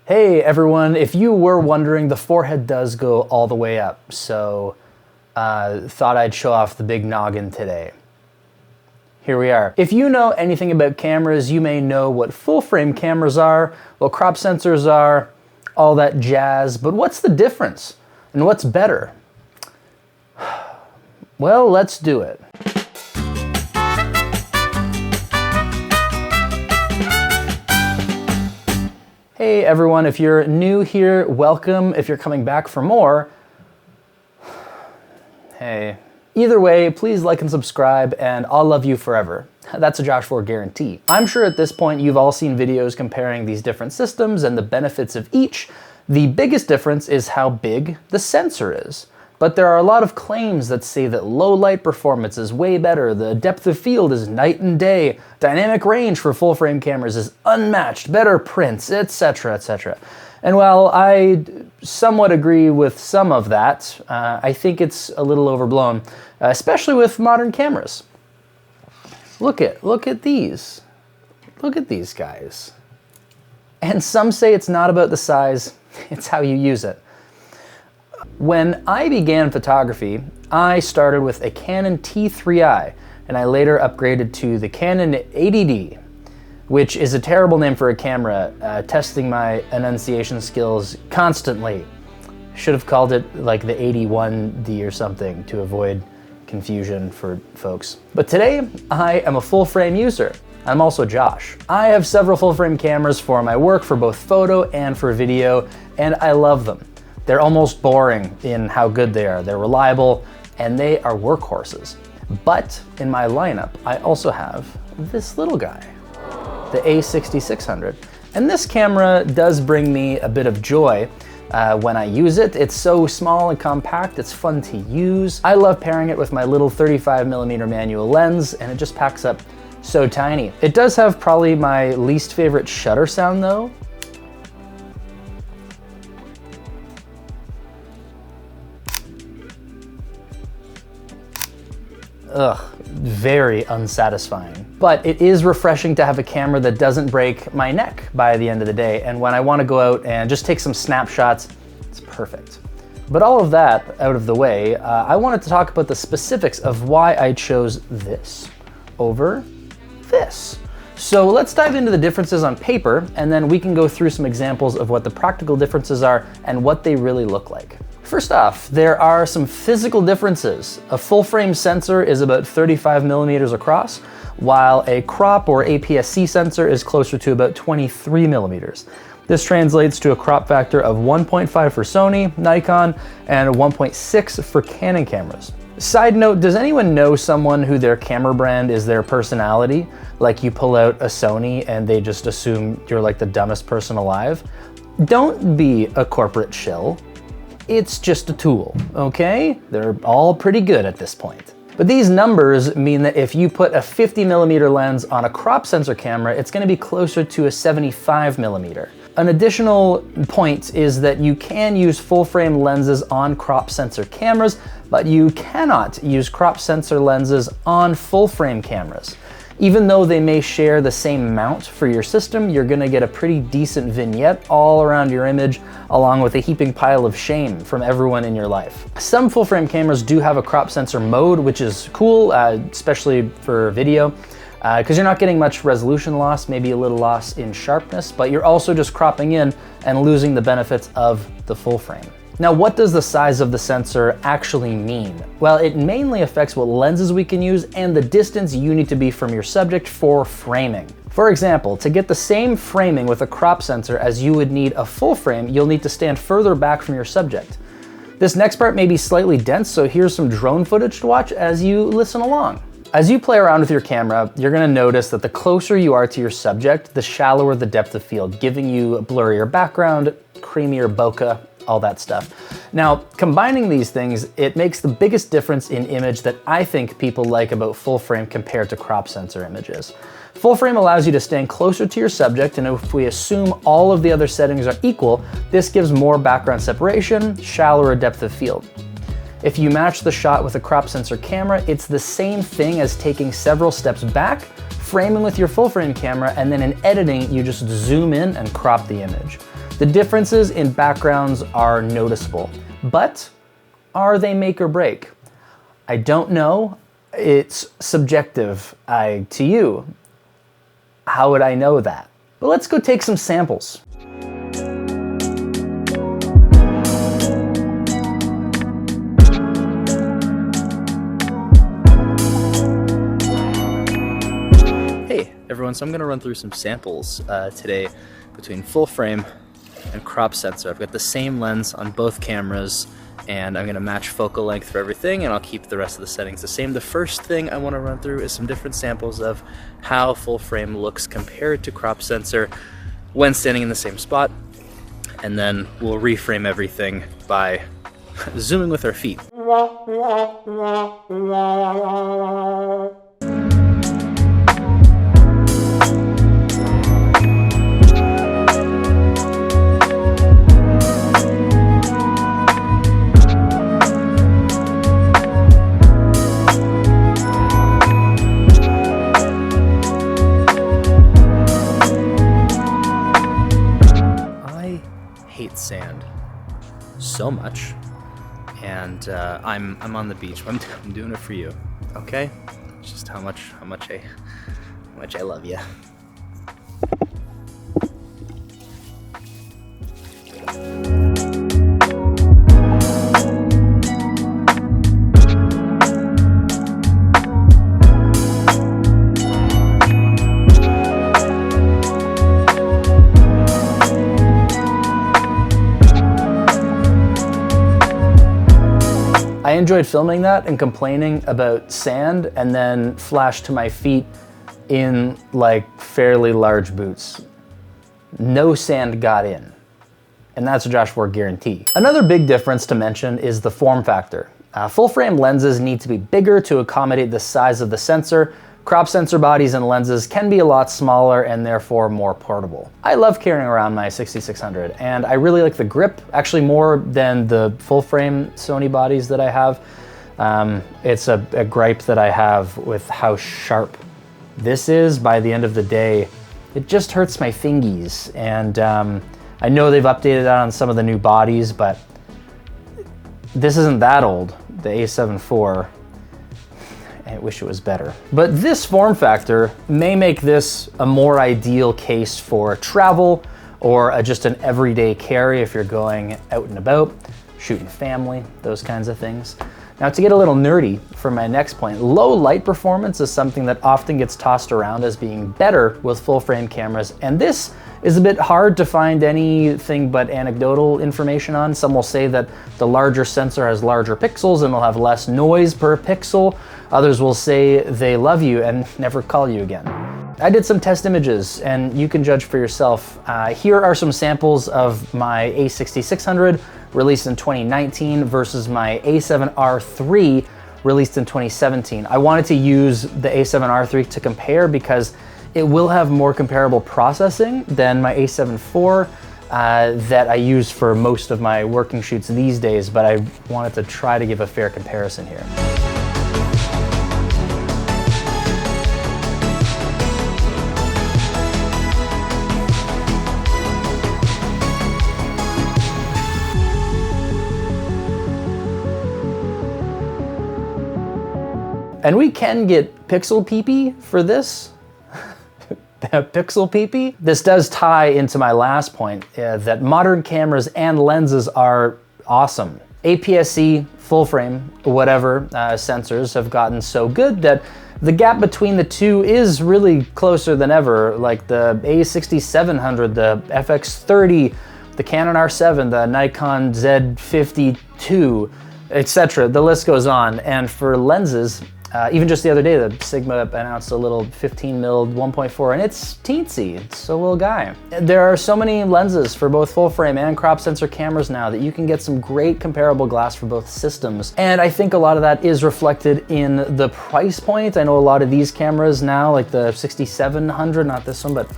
Hey everyone, if you were wondering, the forehead does go all the way up, so thought I'd show off the big noggin today. Here we are. If you know anything about cameras, you may know what full frame cameras are, what crop sensors are, all that jazz, but what's the difference? And what's better? Well, let's do it. Hey everyone, if you're new here, welcome. If you're coming back for more, hey. Either way, please like and subscribe, and I'll love you forever. That's a Joshford guarantee. I'm sure at this point you've all seen videos comparing these different systems and the benefits of each. The biggest difference is how big the sensor is. But there are a lot of claims that say that low light performance is way better, the depth of field is night and day, dynamic range for full frame cameras is unmatched, better prints, etc., etc. And while I somewhat agree with some of that, I think it's a little overblown, especially with modern cameras. Look at these. Look at these guys. And some say it's not about the size, it's how you use it. When I began photography, I started with a Canon T3i, and I later upgraded to the Canon 80D, which is a terrible name for a camera, testing my enunciation skills constantly. Should have called it like the 81D or something to avoid confusion for folks. But today, I am a full frame user. I'm also Josh. I have several full frame cameras for my work, for both photo and for video, and I love them. They're almost boring in how good they are. They're reliable, and they are workhorses. But in my lineup, I also have this little guy, the A6600. And this camera does bring me a bit of joy when I use it. It's so small and compact, it's fun to use. I love pairing it with my little 35mm manual lens, and it just packs up so tiny. It does have probably my least favorite shutter sound though. Ugh, very unsatisfying. But it is refreshing to have a camera that doesn't break my neck by the end of the day, and when I want to go out and just take some snapshots, it's perfect. But all of that out of the way, I wanted to talk about the specifics of why I chose this over this. So let's dive into the differences on paper, and then we can go through some examples of what the practical differences are and what they really look like. First off, there are some physical differences. A full frame sensor is about 35mm across, while a crop or APS-C sensor is closer to about 23mm. This translates to a crop factor of 1.5 for Sony, Nikon, and 1.6 for Canon cameras. Side note, does anyone know someone who their camera brand is their personality? Like you pull out a Sony and they just assume you're like the dumbest person alive? Don't be a corporate shill. It's just a tool, okay? They're all pretty good at this point. But these numbers mean that if you put a 50mm lens on a crop sensor camera, it's gonna be closer to a 75mm. An additional point is that you can use full frame lenses on crop sensor cameras, but you cannot use crop sensor lenses on full frame cameras. Even though they may share the same mount for your system, you're gonna get a pretty decent vignette all around your image, along with a heaping pile of shame from everyone in your life. Some full frame cameras do have a crop sensor mode, which is cool, especially for video, because you're not getting much resolution loss, maybe a little loss in sharpness, but you're also just cropping in and losing the benefits of the full frame. Now, what does the size of the sensor actually mean? Well, it mainly affects what lenses we can use and the distance you need to be from your subject for framing. For example, to get the same framing with a crop sensor as you would need a full frame, you'll need to stand further back from your subject. This next part may be slightly dense, so here's some drone footage to watch as you listen along. As you play around with your camera, you're gonna notice that the closer you are to your subject, the shallower the depth of field, giving you a blurrier background, creamier bokeh, all that stuff. Now, combining these things, it makes the biggest difference in image that I think people like about full frame compared to crop sensor images. Full frame allows you to stand closer to your subject, and if we assume all of the other settings are equal, this gives more background separation, shallower depth of field. If you match the shot with a crop sensor camera, it's the same thing as taking several steps back, framing with your full frame camera, and then in editing, you just zoom in and crop the image. The differences in backgrounds are noticeable, but are they make or break? I don't know. It's subjective to you. How would I know that? But let's go take some samples. Hey everyone, so I'm gonna run through some samples today between full frame and crop sensor. I've got the same lens on both cameras, and I'm gonna match focal length for everything, and I'll keep the rest of the settings the same. The first thing I wanna run through is some different samples of how full frame looks compared to crop sensor when standing in the same spot, and then we'll reframe everything by zooming with our feet. Sand so much, and I'm on the beach. I'm doing it for you, okay? It's just how much I love you. I enjoyed filming that and complaining about sand, and then flashed to my feet in like fairly large boots. No sand got in, and that's a JoshFord guarantee. Another big difference to mention is the form factor. Full frame lenses need to be bigger to accommodate the size of the sensor. Crop sensor bodies and lenses can be a lot smaller and therefore more portable. I love carrying around my 6600, and I really like the grip, actually more than the full frame Sony bodies that I have. It's a gripe that I have with how sharp this is. By the end of the day, it just hurts my fingies, and I know they've updated that on some of the new bodies, but this isn't that old, the A7IV. I wish it was better. But this form factor may make this a more ideal case for travel, or just an everyday carry if you're going out and about, shooting family, those kinds of things. Now, to get a little nerdy for my next point, low light performance is something that often gets tossed around as being better with full frame cameras, and this is a bit hard to find anything but anecdotal information on. Some will say that the larger sensor has larger pixels and will have less noise per pixel. Others will say they love you and never call you again. I did some test images, and you can judge for yourself. Here are some samples of my A6600 released in 2019 versus my A7R III released in 2017. I wanted to use the A7R III to compare because it will have more comparable processing than my A7IV that I use for most of my working shoots these days, but I wanted to try to give a fair comparison here. And we can get pixel peepee for this. Pixel peepee. This does tie into my last point, that modern cameras and lenses are awesome. APS-C, full frame, whatever, sensors have gotten so good that the gap between the two is really closer than ever. Like the A6700, the FX30, the Canon R7, the Nikon Z50 II, etc. The list goes on. And for lenses, even just the other day, the Sigma announced a little 15mm 1.4, and it's teensy. It's a little guy. There are so many lenses for both full frame and crop sensor cameras now that you can get some great comparable glass for both systems. And I think a lot of that is reflected in the price point. I know a lot of these cameras now, like the 6700, not this one, but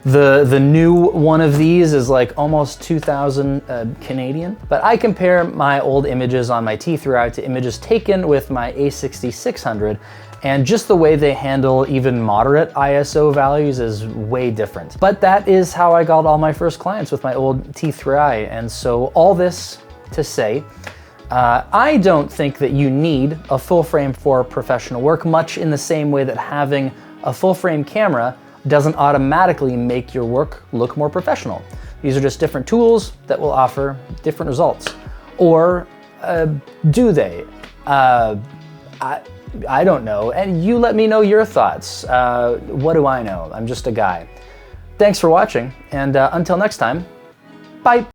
the new one of these is like almost 2,000 Canadian. But I compare my old images on my T3i to images taken with my A6600, And just the way they handle even moderate ISO values is way different. But that is how I got all my first clients with my old T3i. And so all this to say, I don't think that you need a full frame for professional work, much in the same way that having a full frame camera doesn't automatically make your work look more professional. These are just different tools that will offer different results. Or do they? I don't know, and you let me know your thoughts. What do I know? I'm just a guy. Thanks for watching, and until next time, bye.